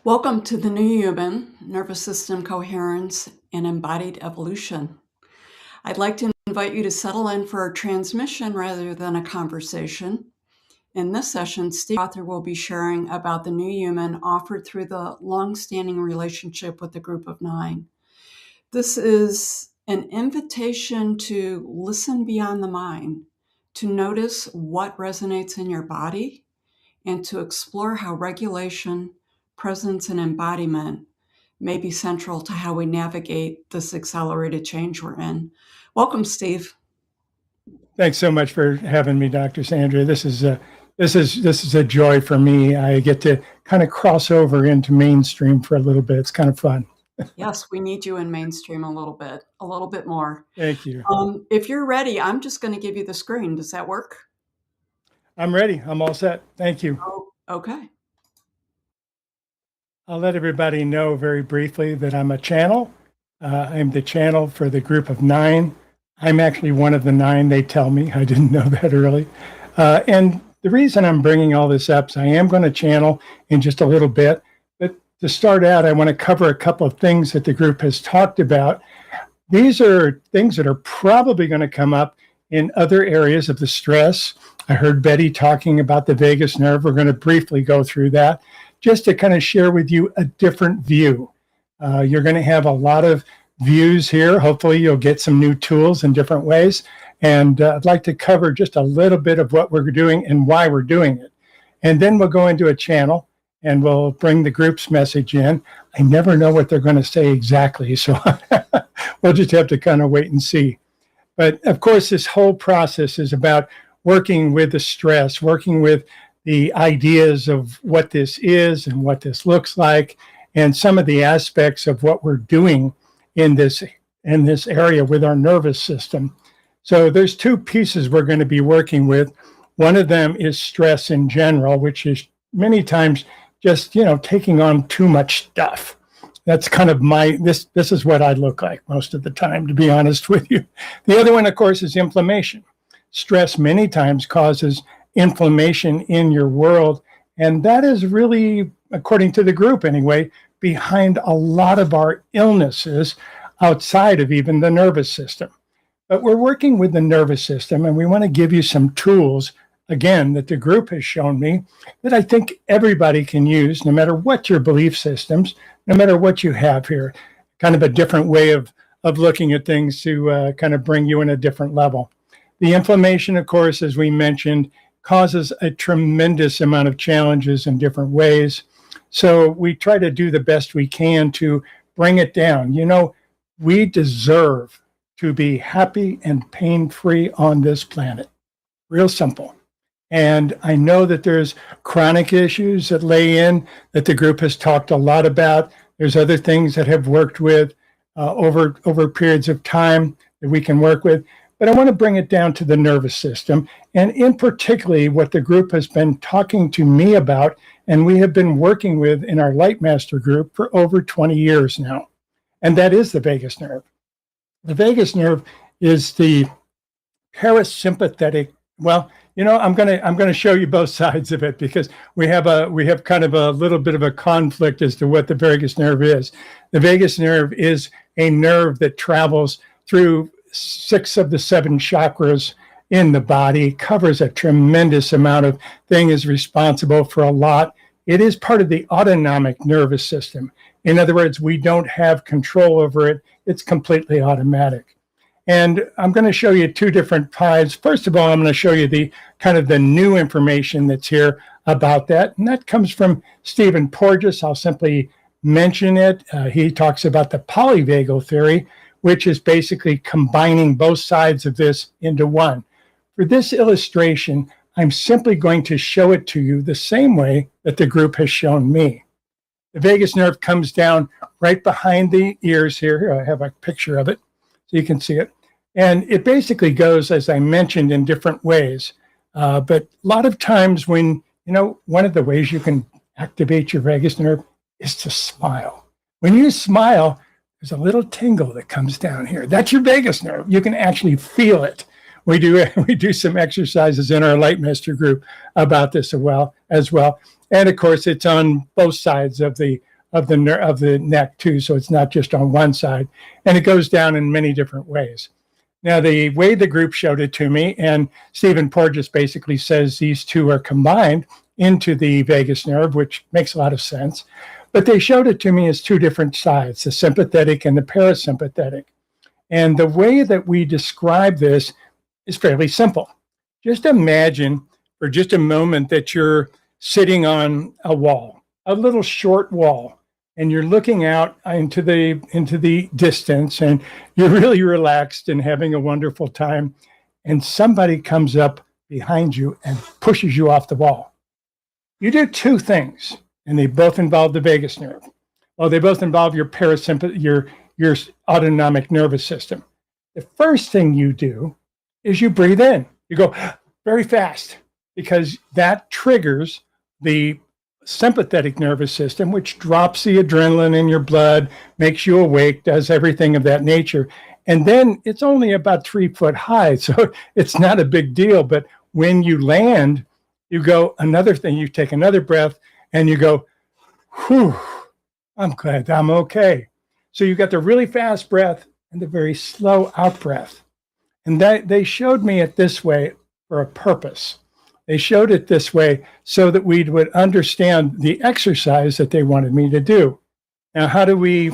Welcome to the New Human, Nervous System Coherence, and Embodied Evolution. I'd like to invite you to settle in for a transmission rather than a conversation. In this session, Steve Rother will be sharing about the new human offered through the long-standing relationship with the group of nine. This is an invitation to listen beyond the mind, to notice what resonates in your body, and to explore how regulation, presence, and embodiment may be central to how we navigate this accelerated change we're in. Welcome, Steve. Thanks so much for having me, Dr. Sandra. This is a joy for me. I get to kind of cross over into mainstream for a little bit. It's kind of fun. Yes, we need you in mainstream a little bit more. Thank you. If you're ready, I'm just going to give you the screen. Does that work? I'm ready. I'm all set. Thank you. Oh, okay. I'll let everybody know very briefly that I'm a channel. I'm the channel for the group of nine. I'm actually one of the nine, they tell me. I didn't know that early. And the reason I'm bringing all this up is I am going to channel in just a little bit. But to start out, I want to cover a couple of things that the group has talked about. These are things that are probably going to come up in other areas of the stress. I heard Betty talking about the vagus nerve. We're going to briefly go through that just to kind of share with you a different view. You're going to have a lot of views here. Hopefully you'll get some new tools in different ways. And I'd like to cover just a little bit of what we're doing and why we're doing it. And then we'll go into a channel and we'll bring the group's message in. I never know what they're going to say exactly, so we'll just have to kind of wait and see. But of course, this whole process is about working with the stress, working with the ideas of what this is and what this looks like, and some of the aspects of what we're doing in this area with our nervous system. So there's two pieces we're going to be working with. One of them is stress in general, which is many times just, taking on too much stuff. That's kind of this is what I look like most of the time, to be honest with you. The other one, of course, is inflammation. Stress many times causes inflammation in your world. And that is really, according to the group anyway, behind a lot of our illnesses outside of even the nervous system. But we're working with the nervous system, and we want to give you some tools, again, that the group has shown me that I think everybody can use, no matter what your belief systems, no matter what you have here. Kind of a different way of looking at things to kind of bring you in a different level. The inflammation, of course, as we mentioned, causes a tremendous amount of challenges in different ways. So we try to do the best we can to bring it down. We deserve to be happy and pain-free on this planet. Real simple. And I know that there's chronic issues that lay in that the group has talked a lot about. There's other things that have worked with over periods of time that we can work with. But I want to bring it down to the nervous system, and in particularly what the group has been talking to me about, and we have been working with in our Lightmaster group for over 20 years now, and that is the vagus nerve. The vagus nerve is the parasympathetic. Well, I'm going to show you both sides of it because we have kind of a little bit of a conflict as to what the vagus nerve is. The vagus nerve is a nerve that travels through 6 of the 7 chakras in the body, covers a tremendous amount of things, is responsible for a lot. It is part of the autonomic nervous system. In other words, we don't have control over it. It's completely automatic. And I'm going to show you 2 different sides. First of all, I'm going to show you the kind of the new information that's here about that. And that comes from Stephen Porges. I'll simply mention it. He talks about the polyvagal theory, which is basically combining both sides of this into one. For this illustration, I'm simply going to show it to you the same way that the group has shown me. The vagus nerve comes down right behind the ears here. Here, I have a picture of it so you can see it. And it basically goes, as I mentioned, in different ways. But a lot of times when, one of the ways you can activate your vagus nerve is to smile. When you smile, there's a little tingle that comes down here. That's your vagus nerve. You can actually feel it. We do some exercises in our Lightmaster group about this as well. And of course, it's on both sides of the of the neck too, so it's not just on one side, and it goes down in many different ways. Now, the way the group showed it to me, and Stephen Porges basically says these two are combined into the vagus nerve, which makes a lot of sense, but they showed it to me as two different sides, the sympathetic and the parasympathetic. And the way that we describe this is fairly simple. Just imagine for just a moment that you're sitting on a wall, a little short wall, and you're looking out into the distance, and you're really relaxed and having a wonderful time, and somebody comes up behind you and pushes you off the wall. You do two things, and they both involve the vagus nerve. Well, they both involve your your autonomic nervous system. The first thing you do is you breathe in. You go very fast, because that triggers the sympathetic nervous system, which drops the adrenaline in your blood, makes you awake, does everything of that nature. And then it's only about 3 foot high, so it's not a big deal. But when you land, you go another thing, you take another breath and you go, whew, I'm glad I'm okay. So you got the really fast breath and the very slow out breath. And that they showed me it this way for a purpose. They showed it this way so that we would understand the exercise that they wanted me to do. Now, how do we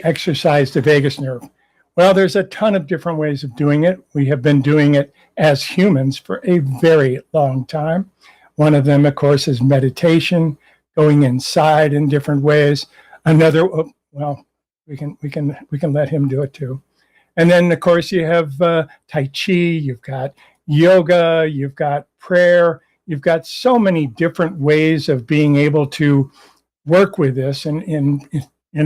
exercise the vagus nerve? Well, there's a ton of different ways of doing it. We have been doing it as humans for a very long time. One of them, of course, is meditation, going inside in different ways. Another, well, we can let him do it too. And then, of course, you have Tai Chi, you've got yoga, you've got prayer, you've got so many different ways of being able to work with this in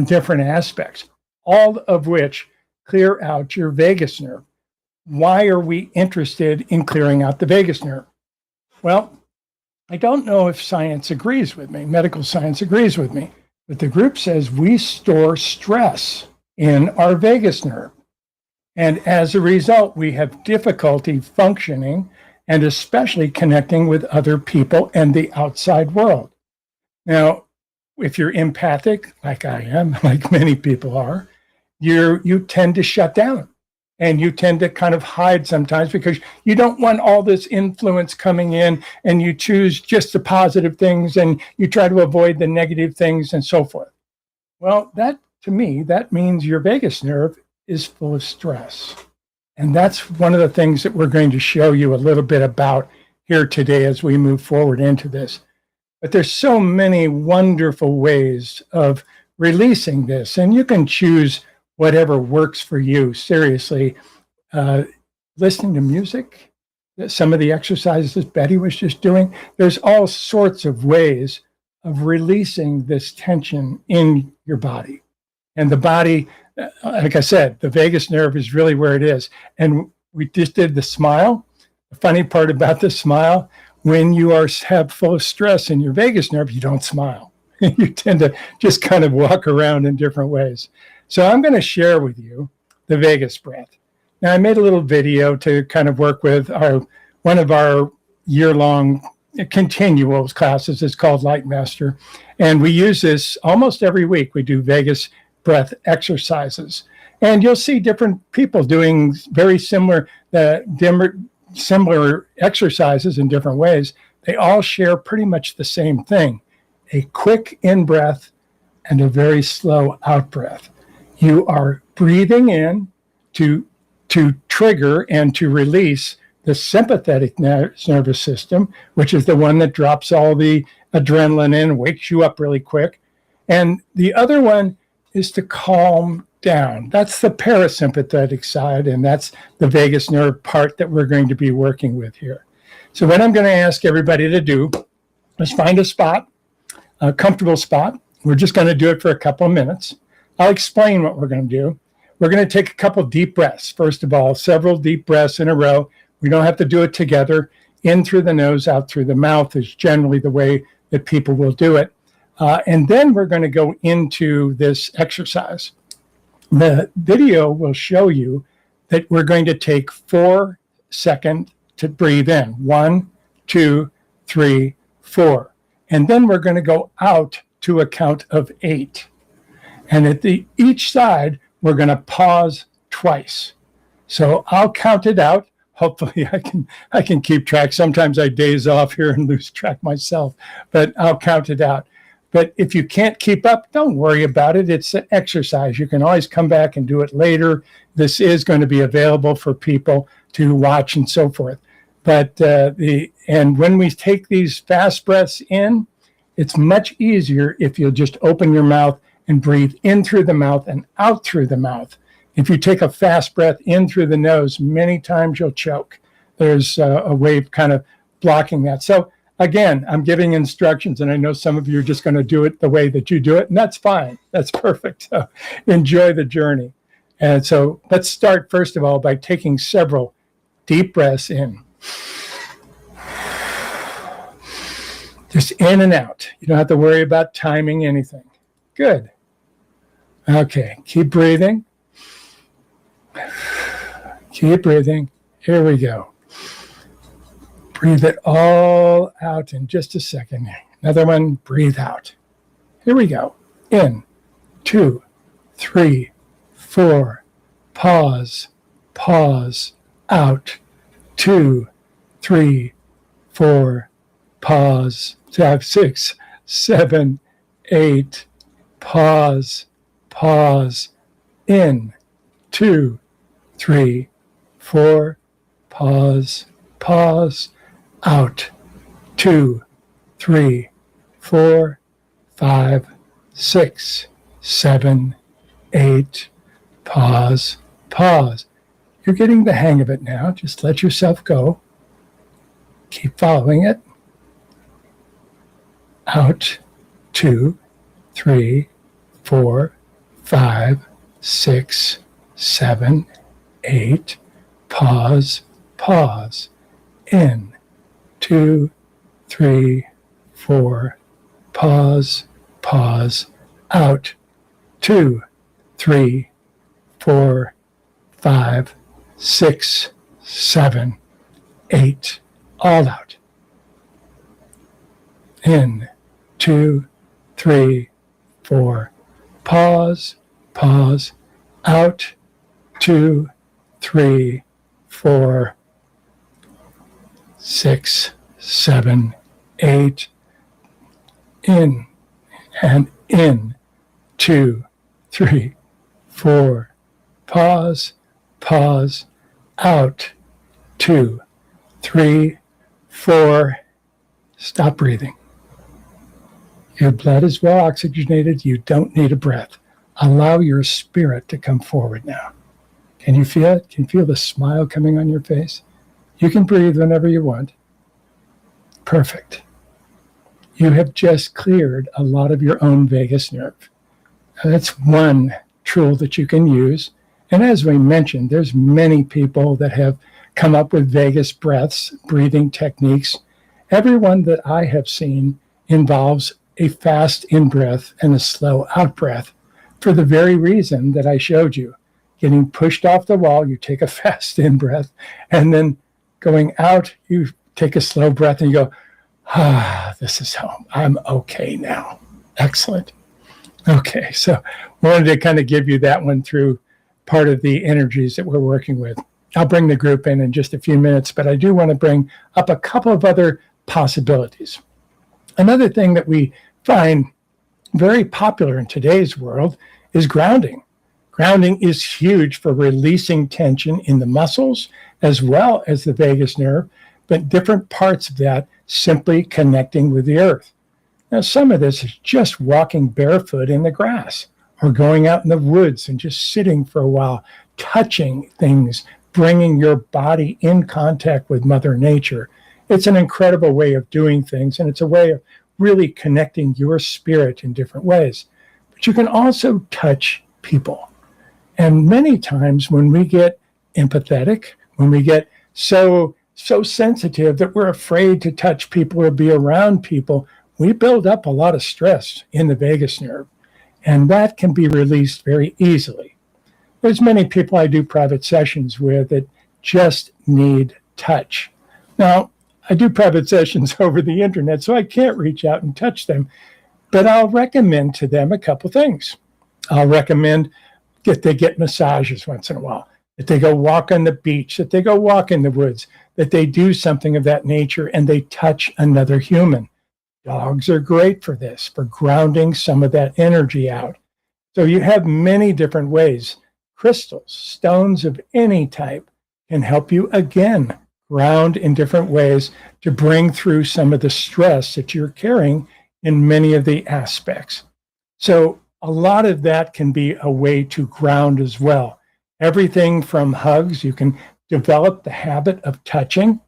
different aspects, all of which clear out your vagus nerve. Why are we interested in clearing out the vagus nerve? Well, I don't know if science agrees with me, medical science agrees with me, but the group says we store stress in our vagus nerve. And as a result, we have difficulty functioning and especially connecting with other people and the outside world. Now, if you're empathic, like I am, like many people are, you tend to shut down and you tend to kind of hide sometimes because you don't want all this influence coming in, and you choose just the positive things and you try to avoid the negative things and so forth. Well, that to me, that means your vagus nerve is full of stress. And that's one of the things that we're going to show you a little bit about here today as we move forward into this. But there's so many wonderful ways of releasing this, and you can choose whatever works for you. Seriously, listening to music, some of the exercises Betty was just doing, there's all sorts of ways of releasing this tension in your body. And the body, like I said, the vagus nerve is really where it is. And we just did the smile. The funny part about the smile, when you have full of stress in your vagus nerve, you don't smile. You tend to just kind of walk around in different ways. So I'm going to share with you the vagus breath. Now, I made a little video to kind of work with one of our year-long continual classes. It's called Light Master. And we use this almost every week. We do vagus breath exercises. And you'll see different people doing very similar exercises in different ways. They all share pretty much the same thing: a quick in-breath and a very slow out-breath. You are breathing in to trigger and to release the sympathetic nervous system, which is the one that drops all the adrenaline in, wakes you up really quick. And the other one is to calm down. That's the parasympathetic side, and that's the vagus nerve part that we're going to be working with here. So what I'm going to ask everybody to do is find a spot, a comfortable spot. We're just going to do it for a couple of minutes. I'll explain what we're going to do. We're going to take a couple deep breaths. First of all, several deep breaths in a row. We don't have to do it together. In through the nose, out through the mouth is generally the way that people will do it. And then we're going to go into this exercise. The video will show you that we're going to take 4 seconds to breathe in. 1, 2, 3, 4. And then we're going to go out to a count of 8. And at each side, we're going to pause twice. So I'll count it out. Hopefully I can keep track. Sometimes I daze off here and lose track myself, but I'll count it out. But if you can't keep up, don't worry about it. It's an exercise. You can always come back and do it later. This is going to be available for people to watch and so forth. But and when we take these fast breaths in, it's much easier if you'll just open your mouth and breathe in through the mouth and out through the mouth. If you take a fast breath in through the nose, many times you'll choke. There's a way of kind of blocking that. So again, I'm giving instructions, and I know some of you are just going to do it the way that you do it, and that's fine. That's perfect. So enjoy the journey. And so let's start, first of all, by taking several deep breaths in. Just in and out. You don't have to worry about timing anything. Good. Okay, keep breathing. Keep breathing. Here we go. Breathe it all out in just a second. Another one, breathe out. Here we go. In, 2, 3, 4. Pause, pause, out. 2, 3, 4. Pause. 5, 6, 7, 8. Pause, pause. In, 2, 3, 4. Pause, pause. Out. 2, 3, 4, 5, 6, 7, 8. Pause, pause. You're getting the hang of it now. Just let yourself go. Keep following it. Out. 2, 3, 4, 5, 6, 7, 8. Pause, pause. In. 2, 3, 4. Pause, pause. Out. 2, 3, 4, 5, 6, 7, 8. All out. In. 2, 3, 4. Pause, pause. Out. 2, 3, 4, 6, 7, 8. In and in. 2, 3, 4. Pause, pause. Out. 2, 3, 4. Stop breathing. Your blood is well oxygenated. You don't need a breath. Allow your spirit to come forward now. Can you feel it? Can you feel the smile coming on your face? You can breathe whenever you want. Perfect. You have just cleared a lot of your own vagus nerve. That's one tool that you can use. And as we mentioned, there's many people that have come up with vagus breaths, breathing techniques. Everyone that I have seen involves a fast in-breath and a slow out-breath for the very reason that I showed you. Getting pushed off the wall, you take a fast in-breath, and then going out, you take a slow breath and you go, this is home. I'm okay now. Excellent. Okay, so wanted to kind of give you that one through part of the energies that we're working with. I'll bring the group in just a few minutes, but I do want to bring up a couple of other possibilities. Another thing that we find very popular in today's world is grounding. Grounding is huge for releasing tension in the muscles as well as the vagus nerve, but different parts of that simply connecting with the earth. Now, some of this is just walking barefoot in the grass or going out in the woods and just sitting for a while, touching things, bringing your body in contact with Mother Nature. It's an incredible way of doing things, and it's a way of really connecting your spirit in different ways. But you can also touch people. And many times when we get empathetic, when we get so sensitive that we're afraid to touch people or be around people, we build up a lot of stress in the vagus nerve. And that can be released very easily. There's many people I do private sessions with that just need touch. Now, I do private sessions over the internet, so I can't reach out and touch them. But I'll recommend to them a couple things. I'll recommend that they get massages once in a while, that they go walk on the beach, that they go walk in the woods, that they do something of that nature and they touch another human. Dogs are great for this, for grounding some of that energy out. So you have many different ways. Crystals, stones of any type can help you again ground in different ways to bring through some of the stress that you're carrying in many of the aspects. So a lot of that can be a way to ground as well. Everything from hugs, you can develop the habit of touching.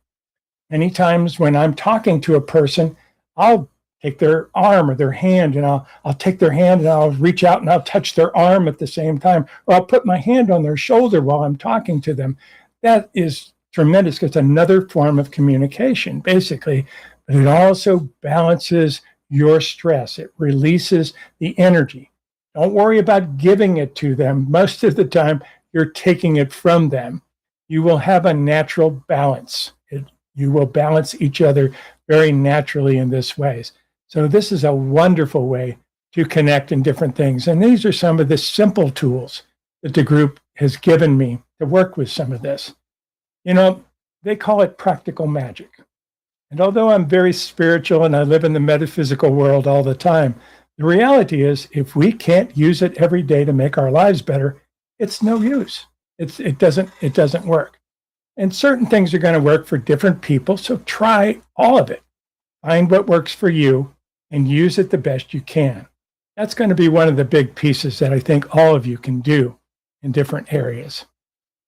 Many times when I'm talking to a person, I'll take their arm or their hand and I'll take their hand and I'll reach out and I'll touch their arm at the same time, or I'll put my hand on their shoulder while I'm talking to them. That is tremendous. It's another form of communication, basically, but it also balances your stress. It releases the energy. Don't worry about giving it to them. Most of the time, you're taking it from them. You will have a natural balance. You will balance each other very naturally in this ways. So this is a wonderful way to connect in different things. And these are some of the simple tools that the group has given me to work with some of this. You know, they call it practical magic. And although I'm very spiritual and I live in the metaphysical world all the time, the reality is if we can't use it every day to make our lives better, it's no use. It doesn't work. And certain things are going to work for different people. So try all of it. Find what works for you and use it the best you can. That's going to be one of the big pieces that I think all of you can do in different areas.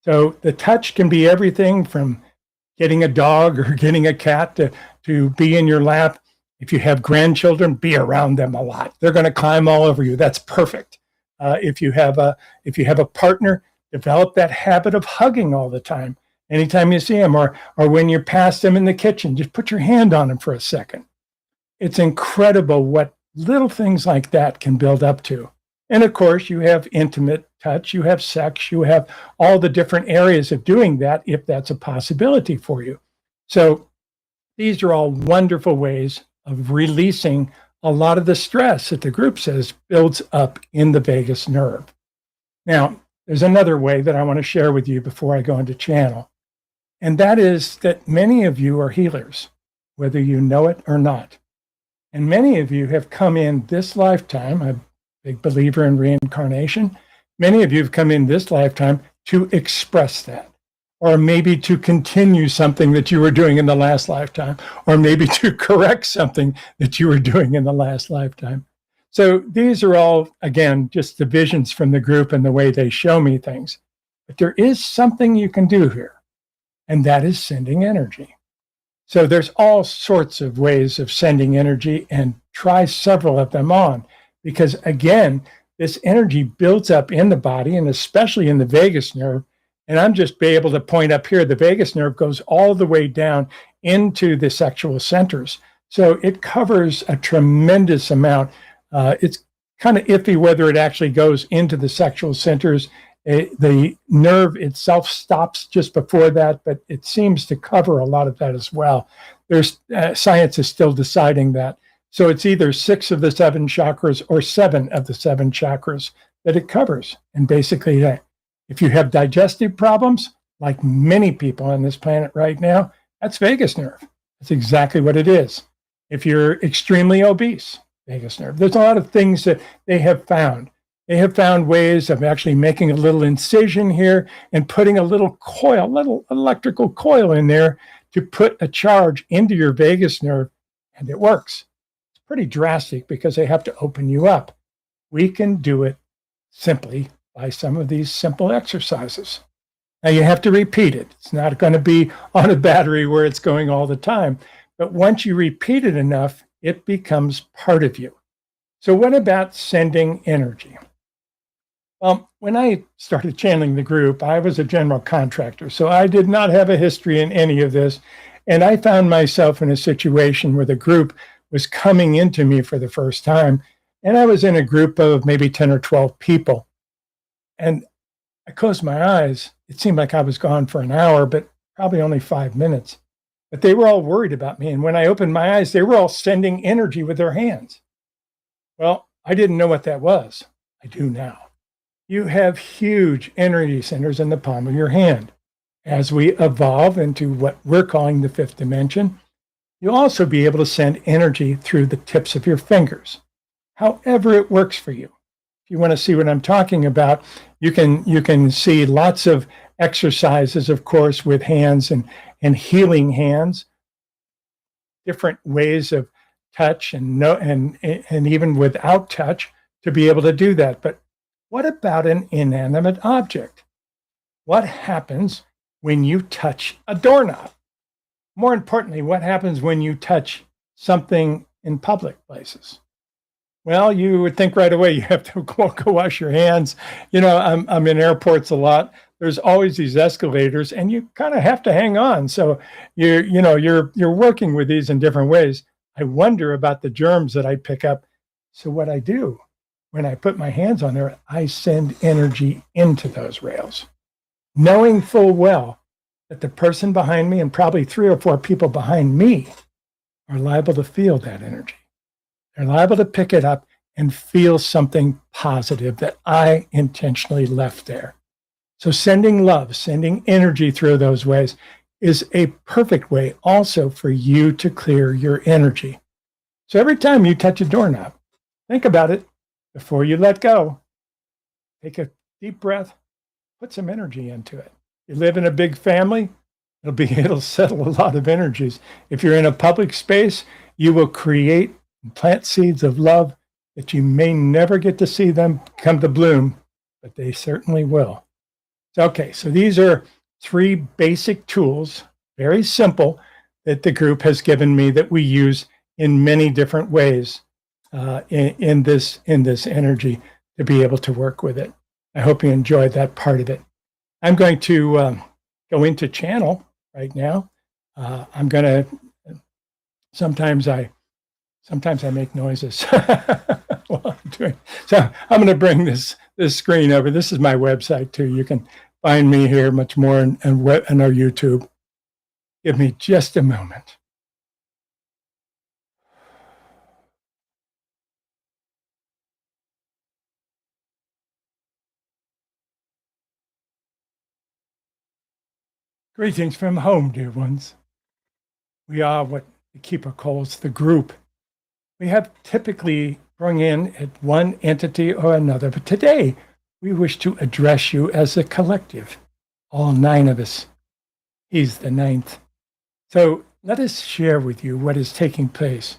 So the touch can be everything from getting a dog or getting a cat to be in your lap. If you have grandchildren, be around them a lot. They're going to climb all over you. That's perfect. If you have a partner, develop that habit of hugging all the time. Anytime you see them, or when you're past them in the kitchen, just put your hand on them for a second. It's incredible what little things like that can build up to. And of course, you have intimate touch, you have sex, you have all the different areas of doing that if that's a possibility for you. So these are all wonderful ways of releasing a lot of the stress that the group says builds up in the vagus nerve. Now, there's another way that I want to share with you before I go into channel. And that is that many of you are healers, whether you know it or not. And many of you have come in this lifetime. I'm a big believer in reincarnation. Many of you have come in this lifetime to express that, or maybe to continue something that you were doing in the last lifetime, or maybe to correct something that you were doing in the last lifetime. So these are all, again, just the visions from the group and the way they show me things. But there is something you can do here, and that is sending energy. So there's all sorts of ways of sending energy, and try several of them on, because again, this energy builds up in the body and especially in the vagus nerve. And I'm just be able to point up here, the vagus nerve goes all the way down into the sexual centers. So it covers a tremendous amount. It's kind of iffy whether it actually goes into the sexual centers. The nerve itself stops just before that, but it seems to cover a lot of that as well. There's science is still deciding that. So it's either 6 of the 7 chakras or 7 of the 7 chakras that it covers. And basically, if you have digestive problems, like many people on this planet right now, that's vagus nerve. That's exactly what it is. If you're extremely obese, vagus nerve. There's a lot of things that they have found. They have found ways of actually making a little incision here and putting a little coil, little electrical coil in there to put a charge into your vagus nerve, and it works. It's pretty drastic because they have to open you up. We can do it simply by some of these simple exercises. Now you have to repeat it. It's not going to be on a battery where it's going all the time. But once you repeat it enough, it becomes part of you. So what about sending energy? Well, when I started channeling the group, I was a general contractor, so I did not have a history in any of this. And I found myself in a situation where the group was coming into me for the first time. And I was in a group of maybe 10 or 12 people. And I closed my eyes. It seemed like I was gone for an hour, but probably only 5 minutes. But they were all worried about me. And when I opened my eyes, they were all sending energy with their hands. Well, I didn't know what that was. I do now. You have huge energy centers in the palm of your hand. As we evolve into what we're calling the fifth dimension, you'll also be able to send energy through the tips of your fingers, however it works for you. If you want to see what I'm talking about, you can see lots of exercises, of course, with hands and healing hands, different ways of touch and even without touch to be able to do that. But what about an inanimate object? What happens when you touch a doorknob? More importantly, what happens when you touch something in public places? Well, you would think right away you have to go wash your hands. I'm in airports a lot. There's always these escalators, and you kind of have to hang on. So you're working with these in different ways. I wonder about the germs that I pick up. So what I do when I put my hands on there, I send energy into those rails, knowing full well that the person behind me and probably 3 or 4 people behind me are liable to feel that energy. They're liable to pick it up and feel something positive that I intentionally left there. So sending love, sending energy through those ways is a perfect way also for you to clear your energy. So every time you touch a doorknob, think about it before you let go. Take a deep breath, put some energy into it. You live in a big family, it'll settle a lot of energies. If you're in a public space, you will create and plant seeds of love that you may never get to see them come to bloom, but they certainly will. Okay, so these are 3 basic tools, very simple, that the group has given me that we use in many different ways in this energy to be able to work with it. I hope you enjoyed that part of it. I'm going to go into channel right now. I'm going to, sometimes I make noises while I'm doing. So I'm going to bring this screen over. This is my website too. You can find me here much more on our YouTube. Give me just a moment. Greetings from home, dear ones. We are what the keeper calls the group. We have typically brought in at one entity or another, but today we wish to address you as a collective, all 9 of us. He's the 9th. So let us share with you what is taking place.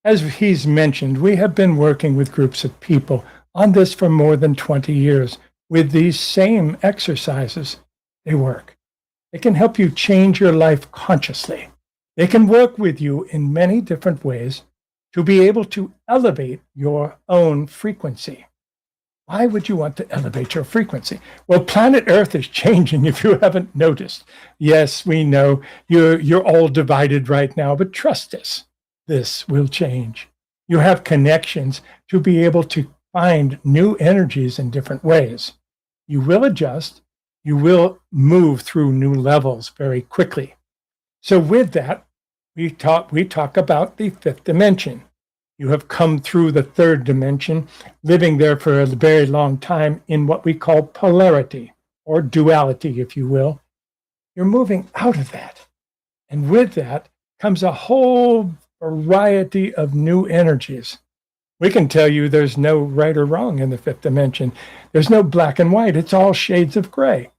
As he's mentioned, we have been working with groups of people on this for more than 20 years with these same exercises. They work. They can help you change your life consciously. They can work with you in many different ways to be able to elevate your own frequency. Why would you want to elevate your frequency? Well, planet Earth is changing if you haven't noticed. Yes, we know you're all divided right now, but trust us, this will change. You have connections to be able to find new energies in different ways. You will adjust. You will move through new levels very quickly. So with that, we talk about the 5th dimension. You have come through the 3rd dimension, living there for a very long time in what we call polarity or duality, if you will. You're moving out of that. And with that comes a whole variety of new energies. We can tell you there's no right or wrong in the 5th dimension. There's no black and white. It's all shades of gray.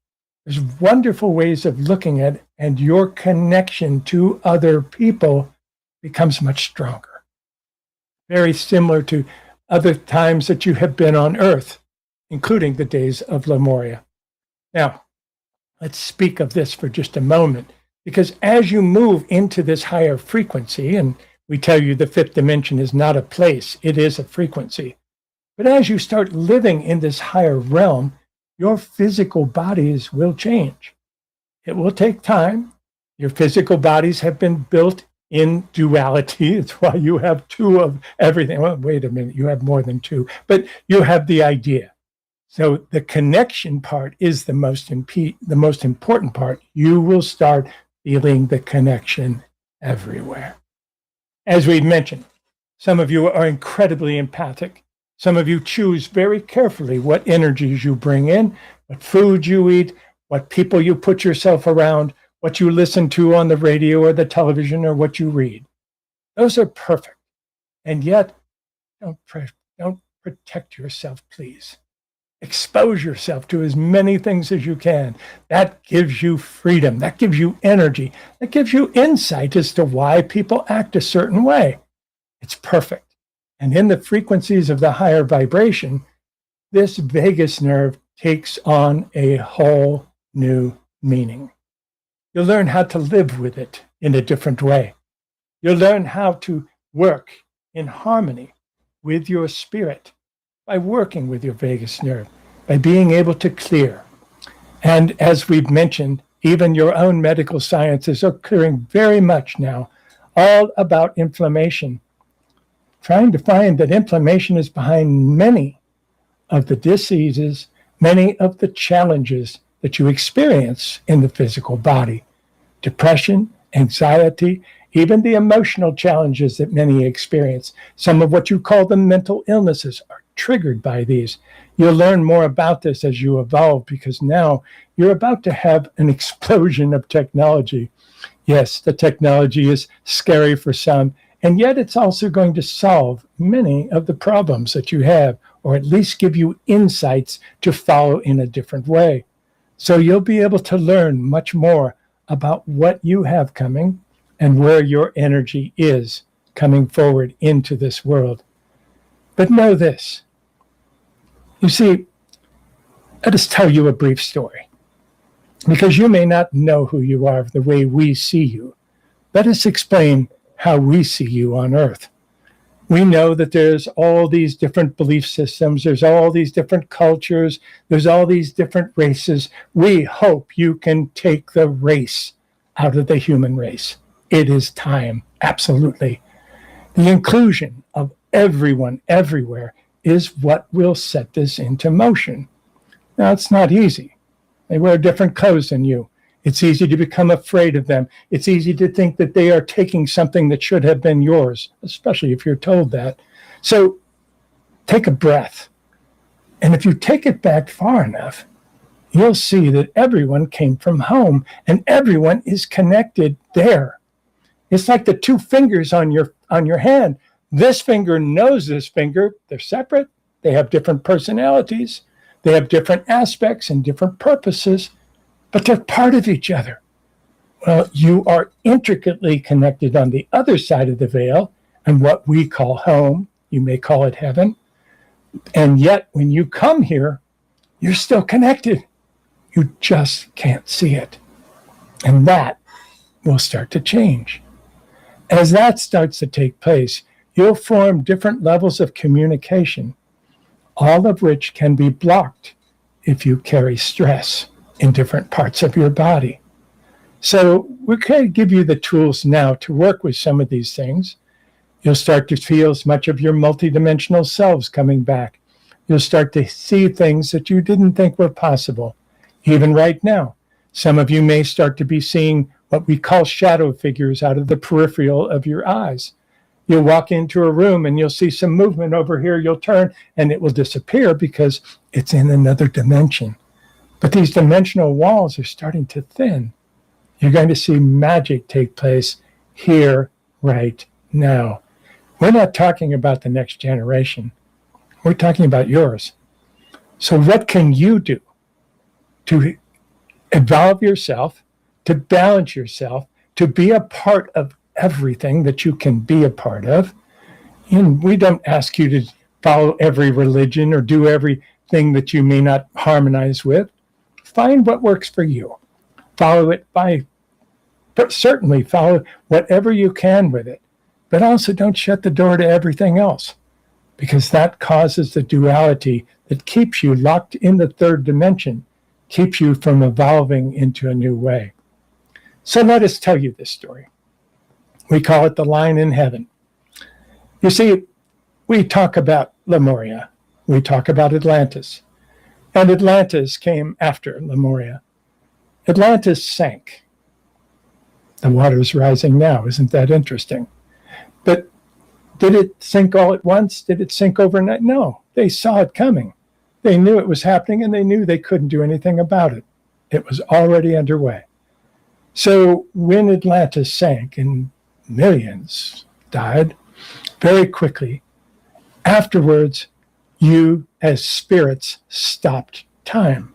There's wonderful ways of looking at it, and your connection to other people becomes much stronger. Very similar to other times that you have been on Earth, including the days of Lemuria. Now, let's speak of this for just a moment, because as you move into this higher frequency, and we tell you the 5th dimension is not a place, it is a frequency. But as you start living in this higher realm, your physical bodies will change. It will take time. Your physical bodies have been built in duality. It's why you have 2 of everything. Well, wait a minute, you have more than 2, but you have the idea. So the connection part is the most important part. You will start feeling the connection everywhere. As we mentioned, Some of you are incredibly empathic. Some of you choose very carefully what energies you bring in, what food you eat, what people you put yourself around, what you listen to on the radio or the television, or what you read. Those are perfect. And yet, don't protect yourself, please. Expose yourself to as many things as you can. That gives you freedom. That gives you energy. That gives you insight as to why people act a certain way. It's perfect. And in the frequencies of the higher vibration, this vagus nerve takes on a whole new meaning. You'll learn how to live with it in a different way. You'll learn how to work in harmony with your spirit by working with your vagus nerve, by being able to clear. And as we've mentioned, even your own medical sciences are clearing very much now, all about inflammation, trying to find that inflammation is behind many of the diseases, many of the challenges that you experience in the physical body. Depression, anxiety, even the emotional challenges that many experience. Some of what you call the mental illnesses are triggered by these. You'll learn more about this as you evolve, because now you're about to have an explosion of technology. Yes, the technology is scary for some, and yet it's also going to solve many of the problems that you have, or at least give you insights to follow in a different way. So you'll be able to learn much more about what you have coming and where your energy is coming forward into this world. But know this. You see, let us tell you a brief story, because you may not know who you are the way we see you. Let us explain how we see you on Earth. We know that there's all these different belief systems, there's all these different cultures, there's all these different races. We hope you can take the race out of the human race. It is time, absolutely. The inclusion of everyone, everywhere, is what will set this into motion. Now, it's not easy. They wear different clothes than you. It's easy to become afraid of them. It's easy to think that they are taking something that should have been yours, especially if you're told that. So take a breath. And if you take it back far enough, you'll see that everyone came from home and everyone is connected there. It's like the two fingers on your hand. This finger knows this finger. They're separate. They have different personalities. They have different aspects and different purposes, but they're part of each other. Well, you are intricately connected on the other side of the veil, and what we call home, you may call it heaven. And yet, when you come here, you're still connected. You just can't see it. And that will start to change. As that starts to take place, you'll form different levels of communication, all of which can be blocked if you carry stress in different parts of your body. So we're going to give you the tools now to work with some of these things. You'll start to feel as much of your multidimensional selves coming back. You'll start to see things that you didn't think were possible. Even right now, some of you may start to be seeing what we call shadow figures out of the peripheral of your eyes. You'll walk into a room and you'll see some movement over here. You'll turn and it will disappear because it's in another dimension. But these dimensional walls are starting to thin. You're going to see magic take place here, right now. We're not talking about the next generation. We're talking about yours. So what can you do to evolve yourself, to balance yourself, to be a part of everything that you can be a part of? And we don't ask you to follow every religion or do everything that you may not harmonize with. Find what works for you. Follow it but certainly follow whatever you can with it. But also don't shut the door to everything else, because that causes the duality that keeps you locked in the third dimension, keeps you from evolving into a new way. So let us tell you this story. We call it the line in heaven. You see, we talk about Lemuria. We talk about Atlantis. And Atlantis came after Lemuria. Atlantis sank. The water's rising now. Isn't that interesting? But Did it sink all at once? Did it sink overnight? No, they saw it coming. They knew it was happening, and they knew they couldn't do anything about it. It was already underway. So when Atlantis sank and millions died very quickly, afterwards, you as spirits stopped time.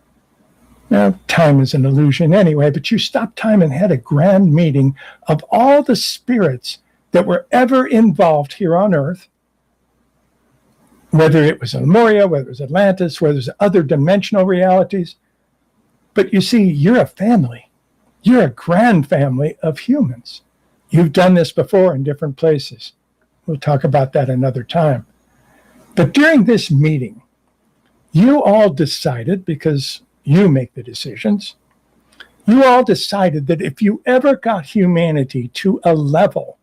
Now, time is an illusion anyway, but you stopped time and had a grand meeting of all the spirits that were ever involved here on Earth, whether it was Lemuria, whether it was Atlantis, whether it was other dimensional realities. But you see, you're a family. You're a grand family of humans. You've done this before in different places. We'll talk about that another time. But during this meeting, you all decided, because you make the decisions, you all decided that if you ever got humanity to a level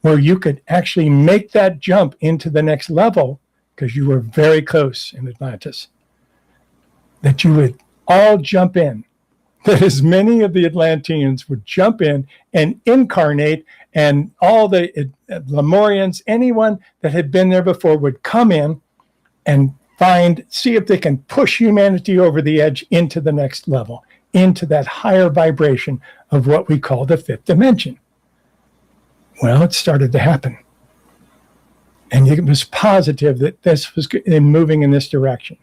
where you could actually make that jump into the next level, because you were very close in Atlantis, that you would all jump in, that as many of the Atlanteans would jump in and incarnate, and all the Lemurians, anyone that had been there before, would come in and see if they can push humanity over the edge into the next level, into that higher vibration of what we call the fifth dimension. Well, it started to happen. And it was positive that this was moving in this direction.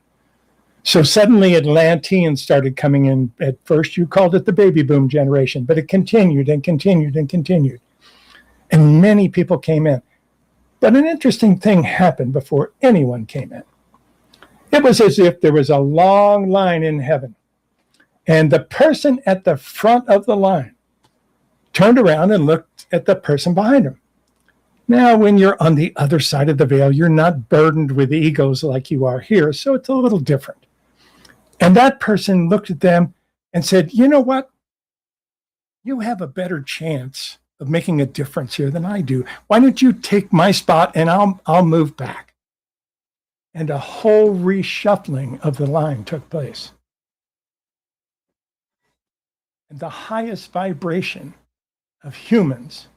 So suddenly Atlanteans started coming in. At first, you called it the baby boom generation, but it continued and continued and continued. And many people came in. But an interesting thing happened before anyone came in. It was as if there was a long line in heaven, and the person at the front of the line turned around and looked at the person behind him. Now, when you're on the other side of the veil, you're not burdened with egos like you are here, so it's a little different. And that person looked at them and said, you know what? You have a better chance of making a difference here than I do. Why don't you take my spot and I'll move back? And a whole reshuffling of the line took place. And the highest vibration of humans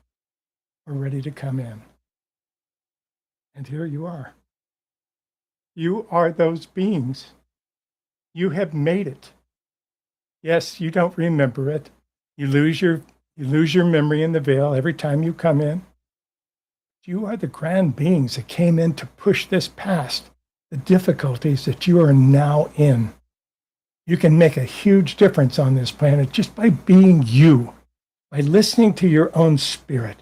were ready to come in. And here you are. You are those beings. You have made it. Yes, you don't remember it. You lose your memory in the veil every time you come in. You are the grand beings that came in to push this past the difficulties that you are now in. You can make a huge difference on this planet just by being you, by listening to your own spirit.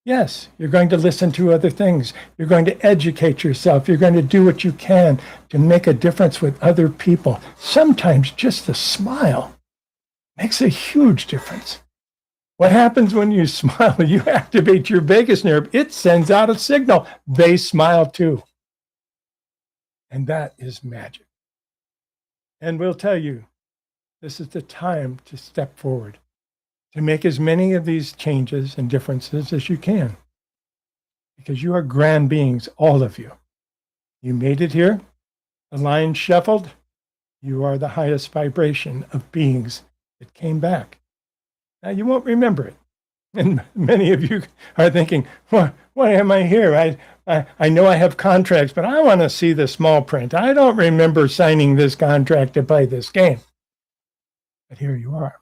Yes, you're going to listen to other things. You're going to educate yourself. You're going to do what you can to make a difference with other people. Sometimes just a smile makes a huge difference. What happens when you smile? You activate your vagus nerve. It sends out a signal. They smile too. And that is magic. And we'll tell you, this is the time to step forward, to make as many of these changes and differences as you can. Because you are grand beings, all of you. You made it here. The line shuffled. You are the highest vibration of beings that came back. Now, you won't remember it. And many of you are thinking, why am I here? I know I have contracts, but I want to see the small print. I don't remember signing this contract to play this game. But here you are,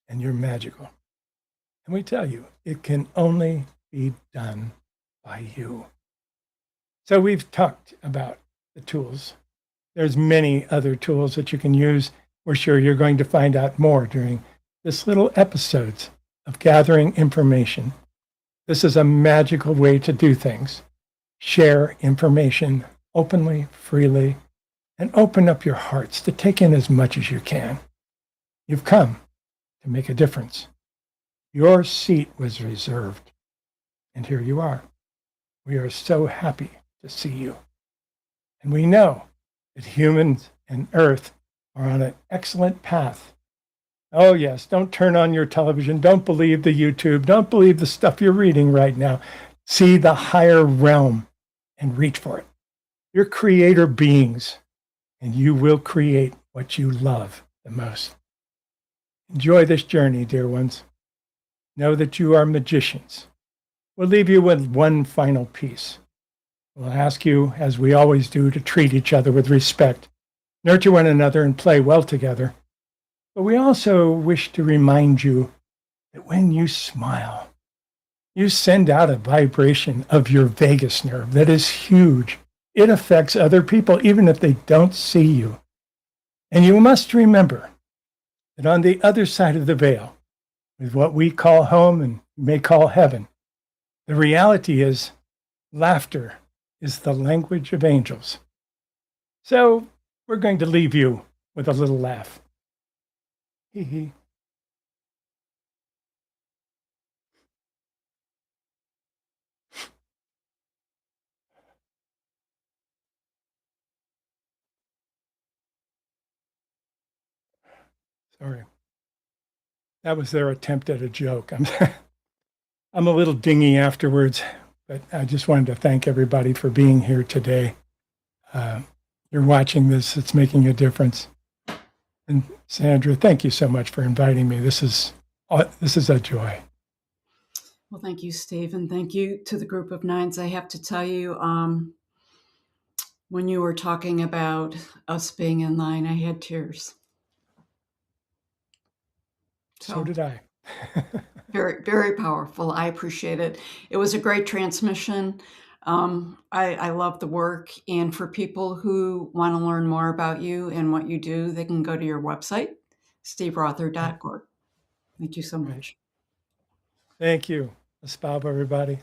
and you're magical. And we tell you, it can only be done by you. So we've talked about the tools. There's many other tools that you can use. We're sure you're going to find out more during this little episodes of gathering information. This is a magical way to do things. Share information openly, freely, and open up your hearts to take in as much as you can. You've come to make a difference. Your seat was reserved, and here you are. We are so happy to see you. And we know that humans and Earth are on an excellent path. Oh, yes, don't turn on your television. Don't believe the YouTube. Don't believe the stuff you're reading right now. See the higher realm and reach for it. You're creator beings, and you will create what you love the most. Enjoy this journey, dear ones. Know that you are magicians. we'll leave you with one final piece. We'll ask you, as we always do, to treat each other with respect, nurture one another, and play well together. But we also wish to remind you that when you smile, you send out a vibration of your vagus nerve that is huge. It affects other people, even if they don't see you. And you must remember that on the other side of the veil, with what we call home and may call heaven, the reality is laughter is the language of angels. So we're going to leave you with a little laugh. Hee hee. Sorry. That was their attempt at a joke. I'm a little dingy afterwards, but I just wanted to thank everybody for being here today. You're watching this, it's making a difference. And Sandra, thank you so much for inviting me. This is a joy. Well, thank you, Steve, and thank you to the group of nines. I have to tell you, when you were talking about us being in line, I had tears. So did I. Very, very powerful. I appreciate it. It was a great transmission. I love the work. And for people who want to learn more about you and what you do, they can go to your website, steverother.org. Thank you so much. Thank you. Aspav, everybody.